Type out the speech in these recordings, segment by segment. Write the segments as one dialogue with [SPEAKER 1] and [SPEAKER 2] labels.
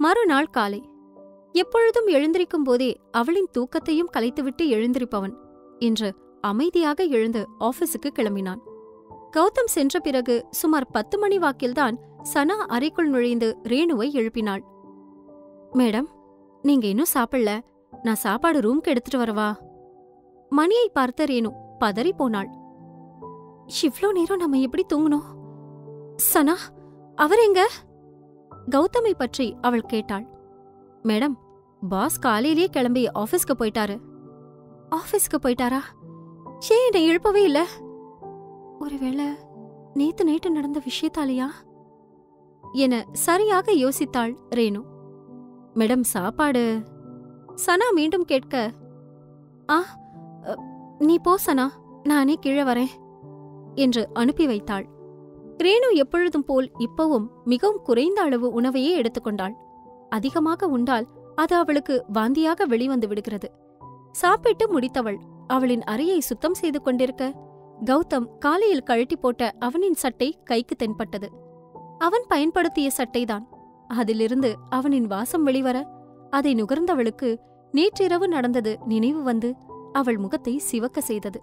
[SPEAKER 1] மறுநாள் காலை. எப்பொழுதும் எழுந்திருக்கும் போதே அவளின் தூக்கத்தையும் கலைத்துவிட்டு எழுந்திருப்பவன் இன்று அமைதியாக எழுந்து ஆபீஸுக்கு கிளம்பினான். கௌதம் சென்ற பிறகு சுமார் 10 மணி வாக்கில்தான் சனா அறைக்குள் நுழைந்து ரேணுவை எழுப்பினாள். மேடம், நீங்க இன்னும் சாப்பிடல. நான் சாப்பாடு ரூம்க்கு எடுத்துட்டு வரவா? மணியை பார்த்த ரேணு பதறி போனாள். இவ்ளோ நேரம் நம்ம எப்படி தூங்கணும்? சனா, அவர் எங்க? கௌதமை பற்றி அவள் கேட்டாள். மேடம், பாஸ் காலையிலேயே கிளம்பி ஆபீஸ்க்கு போயிட்டாரு. ஆபீஸ்க்கு போயிட்டாரா? ஏன் என்னை எழுப்பவே இல்ல? ஒருவேளை நேத்து நைட்டு நடந்த விஷயத்தாலையா என சரியாக யோசித்தாள் ரேணு. மேடம், சாப்பாடு. சனா மீண்டும் கேட்க, நீ போ சனா, நானே கீழே வரேன் என்று அனுப்பி வைத்தாள். ரேணு எப்பொழுதும் போல் இப்பவும் மிகவும் குறைந்த அளவு உணவையே எடுத்துக்கொண்டாள். அதிகமாக உண்டால் அது அவளுக்கு வாந்தியாக வெளிவந்து விடுகிறது. சாப்பிட்டு முடித்தவள் அவளின் அறையை சுத்தம் செய்து கொண்டிருக்க கௌதம் காலையில் கழட்டி போட்ட அவனின் சட்டை கைக்கு தென்பட்டது. அவன் பயன்படுத்திய சட்டைதான். அதிலிருந்து அவனின் வாசம் வெளிவர அதை நுகர்ந்தவளுக்கு நேற்றிரவு நடந்தது நினைவு வந்து அவள் முகத்தை சிவக்க செய்தது.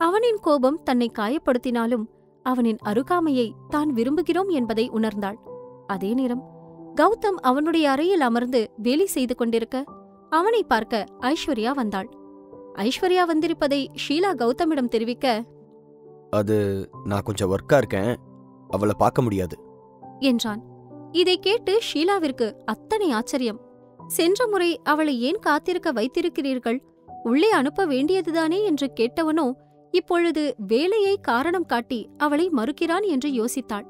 [SPEAKER 1] அவனின் கோபம் தன்னை காயப்படுத்தினாலும் அவனின் அருகாமையை தான் விரும்புகிறோம் என்பதை உணர்ந்தாள். அதே நேரம் கௌதம் அவனுடைய அறையில் அமர்ந்து வேலை செய்து கொண்டிருக்க அவனை பார்க்க ஐஸ்வர்யா வந்தாள். ஐஸ்வர்யா வந்திருப்பதை ஷீலா கௌதமிடம் தெரிவிக்க,
[SPEAKER 2] அது நான் கொஞ்சம் ஒர்க்கா இருக்கேன், அவளை பார்க்க முடியாது
[SPEAKER 1] என்றான். இதை கேட்டு ஷீலாவிற்கு அத்தனை ஆச்சரியம். சென்ற முறை அவளை ஏன் காத்திருக்க வைத்திருக்கிறீர்கள், உள்ளே அனுப்ப வேண்டியதுதானே என்று கேட்டவனோ இப்பொழுது வேலையை காரணம் காட்டி அவளை மறுக்கிறான் என்று யோசித்தாள்.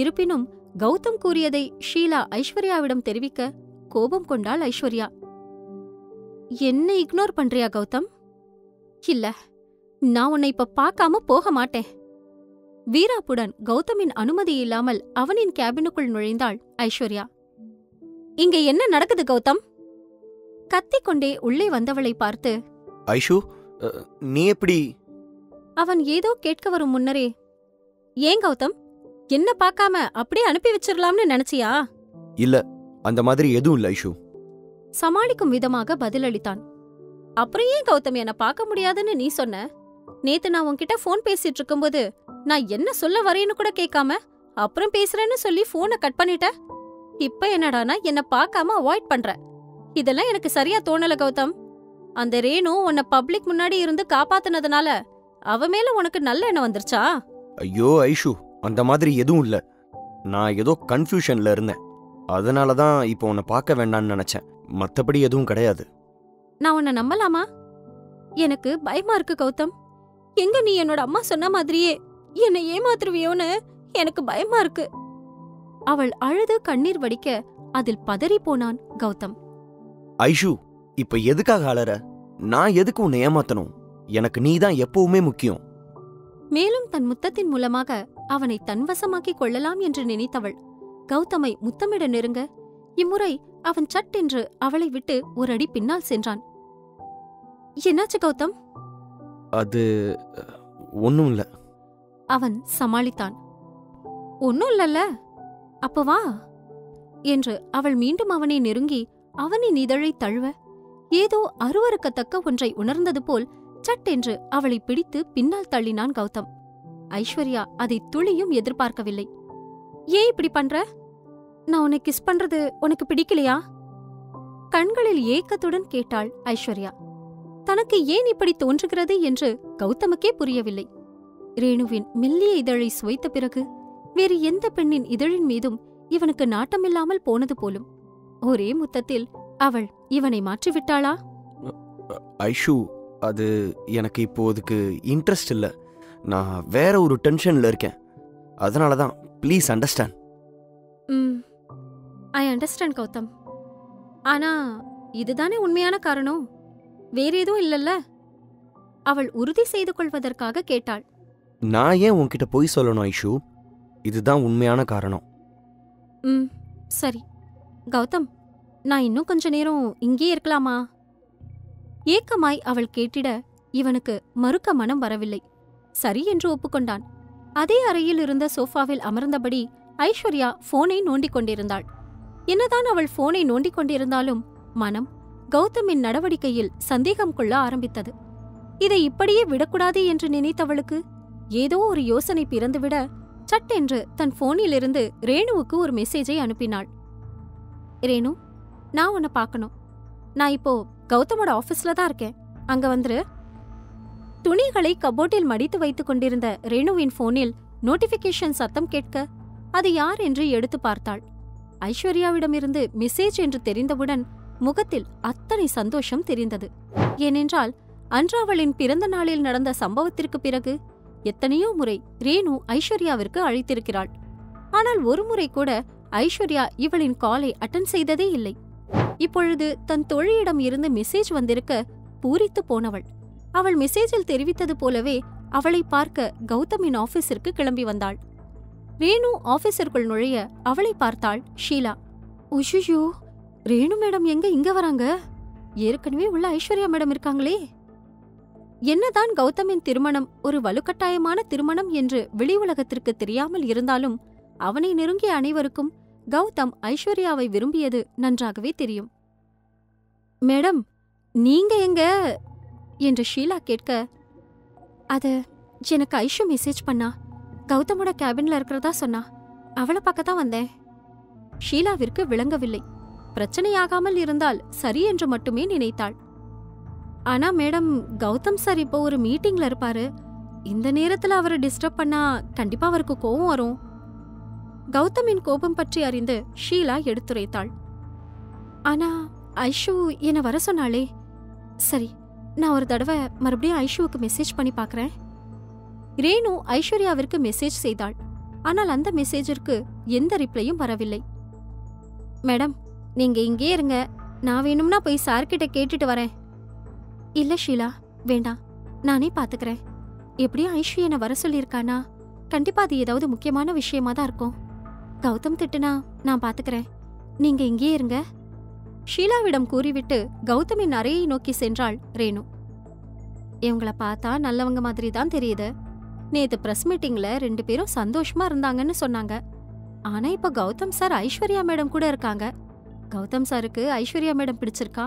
[SPEAKER 1] இருப்பினும் கௌதம் கூறியதை ஷீலா ஐஸ்வர்யாவிடம் தெரிவிக்க கோபம் கொண்டாள் ஐஸ்வர்யா. என்ன இக்னோர் பண்றியா கௌதம்? இல்ல, நான் உன்னை இப்ப பார்க்காம போக மாட்டேன். வீராப்புடன் கௌதமின் அனுமதி இல்லாமல் அவனின் கேபினுக்குள் நுழைந்தாள் ஐஸ்வர்யா. இங்க என்ன நடக்குது கௌதம்? கத்திக்கொண்டே உள்ளே வந்தவளை பார்த்து,
[SPEAKER 2] ஐஷு, நீ எப்படி?
[SPEAKER 1] அவன் ஏதோ கேட்க வரும் முன்னரே, ஏன் கௌதம், என்ன பார்க்காம அப்படியே அனுப்பி வச்சிடலாம்னு நினைச்சியா?
[SPEAKER 2] இல்ல, அந்த மாதிரி எதுவும் இல்ல ஐஷு.
[SPEAKER 1] சமாளிக்கும் விதமாக பதிலளித்தான். அப்புறம் ஏன் கௌதம் என்ன பார்க்க முடியாதுன்னு நீ சொன்ன? நேத்து நான் உன்கிட்ட போன் பேசிட்டு இருக்கும்போது நான் என்ன சொல்ல வரேன்னு கூட கேட்காம அப்புறம் பேசுறேன்னு சொல்லி போனை கட் பண்ணிட்ட. இப்ப என்னடானா என்ன பார்க்காம அவாய்ட் பண்ற. இதெல்லாம் எனக்கு சரியா தோணல கௌதம். அந்த ரேணு உன்னை பப்ளிக் முன்னாடி இருந்து காப்பாத்துனதுனால அவ மேல உனக்கு நல்ல எண்ணம் வந்துருச்சா?
[SPEAKER 2] ஐயோ ஐஷு, அந்த மாதிரி எதுவும் இல்ல. நான் ஏதோ கன்ஃபியூஷன்ல இருந்தேன், அதனாலதான் இப்போ உன்னை பார்க்க வேண்டான்னு நினைச்சேன். மத்தபடி எதுவும் கிடையாது.
[SPEAKER 1] நான் உன்னை நம்பலாமா? எனக்கு பயமா இருக்கு கௌதம். எங்க நீ என்னோட அம்மா சொன்ன மாதிரியே என்னை ஏமாத்துருவியோன்னு எனக்கு பயமா இருக்கு. அவள் அழுது கண்ணீர் வடிக்க அதில் பதறி போனான் கௌதம்.
[SPEAKER 2] ஐஷு, இப்ப எதுக்காக அழற? நான் எதுக்கு உன்னை ஏமாத்தணும்? எனக்கு நீதான் எப்பவுமே முக்கியம்.
[SPEAKER 1] மேலும் தன் முத்தத்தின் மூலமாக அவனை தன்வசமாக்கிக் கொள்ளலாம் என்று நினைத்தவள் கௌதமை முத்தமிட நெருங்க, இம்முறை அவன் சட்டென்று அவளை விட்டு ஒரு அடி பின்னால் சென்றான். என்னாச்சு கௌதம்?
[SPEAKER 2] அது ஒன்னும் இல்ல.
[SPEAKER 1] அவன் சமாளித்தான். ஒன்னும் இல்லல்ல, அப்ப வா என்று அவள் மீண்டும் அவனை நெருங்கி அவனின் இதழை தழுவ ஏதோ அருவருக்கத்தக்க ஒன்றை உணர்ந்தது போல் சட்டென்று அவளை பிடித்து பின்னால் தள்ளினான் கௌதம். ஐஸ்வர்யா அதை துளியும் எதிர்பார்க்கவில்லை. ஏன் இப்படி பண்ற? நான் உன்னை கிஸ் பண்றது உனக்கு பிடிக்கலையா? கண்களில் ஏக்கத்துடன் கேட்டாள் ஐஸ்வர்யா. தனக்கு ஏன் இப்படி தோன்றுகிறது என்று கௌதமுக்கே புரியவில்லை. ரேணுவின் மெல்லிய இதழை சுவைத்த பிறகு வேறு எந்த பெண்ணின் இதழின் மீதும் இவனுக்கு நாட்டமில்லாமல் போனது போலும். ஒரே முத்தத்தில் அவள் இவனை மாற்றிவிட்டாளா?
[SPEAKER 2] ஐஷு, அது எனக்கு இப்போதுக்கு இன்ட்ரெஸ்ட் இல்ல. நான் வேற ஒரு டென்ஷன்ல இருக்கேன், அதனாலதான். Please understand.
[SPEAKER 1] I understand Gautham. ஆனா இதுதானே உண்மையான காரணம், வேற எதுவும் இல்லல்ல? அவள் உறுதி செய்து கொள்வதற்காக கேட்டாள்.
[SPEAKER 2] நான் ஏன் உன்கிட்ட போய் சொல்லணும் ஐஷு? இதுதான் உண்மையான காரணம்.
[SPEAKER 1] சரி கௌதம், நான் இன்னும் கொஞ்ச நேரம் இங்கே இருக்கலாமா? ஏக்கமாய் அவள் கேட்டிட இவனுக்கு மறுக்க மனம் வரவில்லை. சரி என்று ஒப்புக்கொண்டான். அதே அறையில் இருந்த சோஃபாவில் அமர்ந்தபடி ஐஸ்வர்யா போனை நோண்டிக் கொண்டிருந்தாள். என்னதான் அவள் போனை நோண்டிக் கொண்டிருந்தாலும் மனம் கௌதமின் நடவடிக்கையில் சந்தேகம் கொள்ள ஆரம்பித்தது. இதை இப்படியே விடக்கூடாது என்று நினைத்தவளுக்கு ஏதோ ஒரு யோசனை பிறந்துவிட சட்டென்று தன் போனிலிருந்து ரேணுவுக்கு ஒரு மெசேஜை அனுப்பினாள். ரேணு, நான் உன்னை பார்க்கணும். நான் இப்போ கௌதமோட ஆபீஸ்ல தான் இருக்கேன். அங்க வந்துரு. துணிகளை கபோர்டில் மடித்து வைத்துக் கொண்டிருந்த ரேணுவின் போனில் நோட்டிபிகேஷன் சத்தம் கேட்க அது யார் என்று எடுத்து பார்த்தாள். ஐஸ்வர்யாவிடமிருந்து மெசேஜ் என்று தெரிந்தவுடன் முகத்தில் அத்தனை சந்தோஷம் தெரிந்தது. ஏனென்றால் அன்று அவளின் பிறந்த நாளில் நடந்த சம்பவத்திற்கு பிறகு எத்தனையோ முறை ரேணு ஐஸ்வர்யாவிற்கு அழைத்திருக்கிறாள். ஆனால் ஒருமுறை கூட ஐஸ்வர்யா இவளின் காலை அட்டன் செய்ததே இல்லை. இப்பொழுது தன் தோழியிடம் இருந்து மெசேஜ் வந்திருக்க பூரித்து போனவள் அவள் மெசேஜில் தெரிவித்தது போலவே அவளை பார்க்க கௌதமின் ஆபீஸிற்கு கிளம்பி வந்தாள். ரேணு ஆபீஸிற்குள் நுழைய அவளை பார்த்தாள் ஷீலா. உஷுஷோ, ரேணு மேடம் எங்க இங்க வராங்க? ஏற்கனவே உள்ள ஐஸ்வர்யா மேடம் இருக்காங்களே. என்னதான் கௌதமின் திருமணம் ஒரு வலுக்கட்டாயமான திருமணம் என்று வெளி உலகத்திற்கு தெரியாமல் இருந்தாலும் அவனை நெருங்கிய அனைவருக்கும் கௌதம் ஐஸ்வர்யாவை விரும்பியது நன்றாகவே தெரியும். மேடம், நீங்க எங்க என்று ஷீலா கேட்க, அது எனக்கு ஐஷு மெசேஜ் பண்ணா. கௌதமோட கேபின்ல இருக்கிறதா சொன்னா. அவளை பார்க்கத்தான் வந்தேன். ஷீலாவிற்கு விளங்கவில்லை. பிரச்சனையாகாமல் இருந்தால் சரி என்று மட்டுமே நினைத்தாள். ஆனா மேடம், கௌதம் சார் இப்போ ஒரு மீட்டிங்ல இருப்பாரு. இந்த நேரத்துல அவரை டிஸ்டர்ப் பண்ணா கண்டிப்பா அவருக்கு கோபம் வரும். கௌதமின் கோபம் பற்றி அறிந்து ஷீலா எடுத்துரைத்தாள். ஆனா ஐஷு என்ன வர சொன்னாளே. சரி, நான் ஒரு தடவை மறுபடியும் ஐஷுவுக்கு மெசேஜ் பண்ணி பார்க்கறேன். ரேணு ஐஸ்வர்யாவிற்கு மெசேஜ் செய்தாள். ஆனால் அந்த மெசேஜிற்கு எந்த ரிப்ளையும் வரவில்லை. மேடம், நீங்க இங்கே இருங்க. நான் வேணும்னா போய் சார்கிட்ட கேட்டுட்டு வரேன். இல்ல ஷீலா, வேண்டாம், நானே பாத்துக்கிறேன். எப்படியும் ஐஷு என்ன வர சொல்லியிருக்கானா, கண்டிப்பா அது ஏதாவது முக்கியமான விஷயமா தான் இருக்கும். கௌதம் திட்டுனா நான் பாத்துக்கிறேன். நீங்க இங்கே இருங்க. ஷீலாவிடம் கூறிவிட்டு கௌதமின் அறையை நோக்கி சென்றாள் ரேணு. இவங்கள பார்த்தா நல்லவங்க மாதிரி தான் தெரியுது. நேத்து பிரஸ் மீட்டிங்ல 2 பேரும் சந்தோஷமா இருந்தாங்கன்னு சொன்னாங்க. ஆனா இப்ப கௌதம் சார் ஐஸ்வர்யா மேடம் கூட இருக்காங்க. கௌதம் சாருக்கு ஐஸ்வர்யா மேடம் பிடிச்சிருக்கா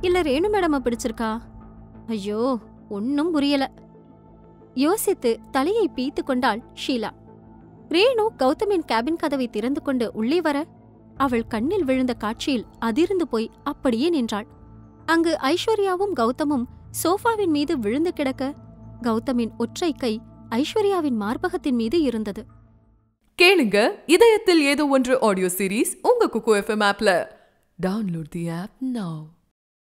[SPEAKER 1] இல்ல ரேணு மேடம் பிடிச்சிருக்கா? ஐயோ, ஒன்னும் புரியல. யோசித்து தலையை பீத்து கொண்டாள் ஷீலா. ரேணு கௌதமின் கேபின் கதவை திறந்து கொண்டு உள்ளே வர அவள் கண்ணில் விழுந்த காட்சியில் அதிர்ந்து போய் அப்படியே நின்றாள். அங்கு ஐஸ்வர்யாவும் கௌதமும் சோஃபாவின் மீது விழுந்து கிடக்க கௌதமின் ஒற்றை கை ஐஸ்வர்யாவின் மார்பகத்தின் மீது இருந்தது.
[SPEAKER 3] கேளுங்க இதயத்தில் ஏதோ ஒன்று ஆடியோ சீரீஸ் உங்க குக்கு எஃப்எம் ஆப்ல. டவுன்லோட் தி ஆப் நவ.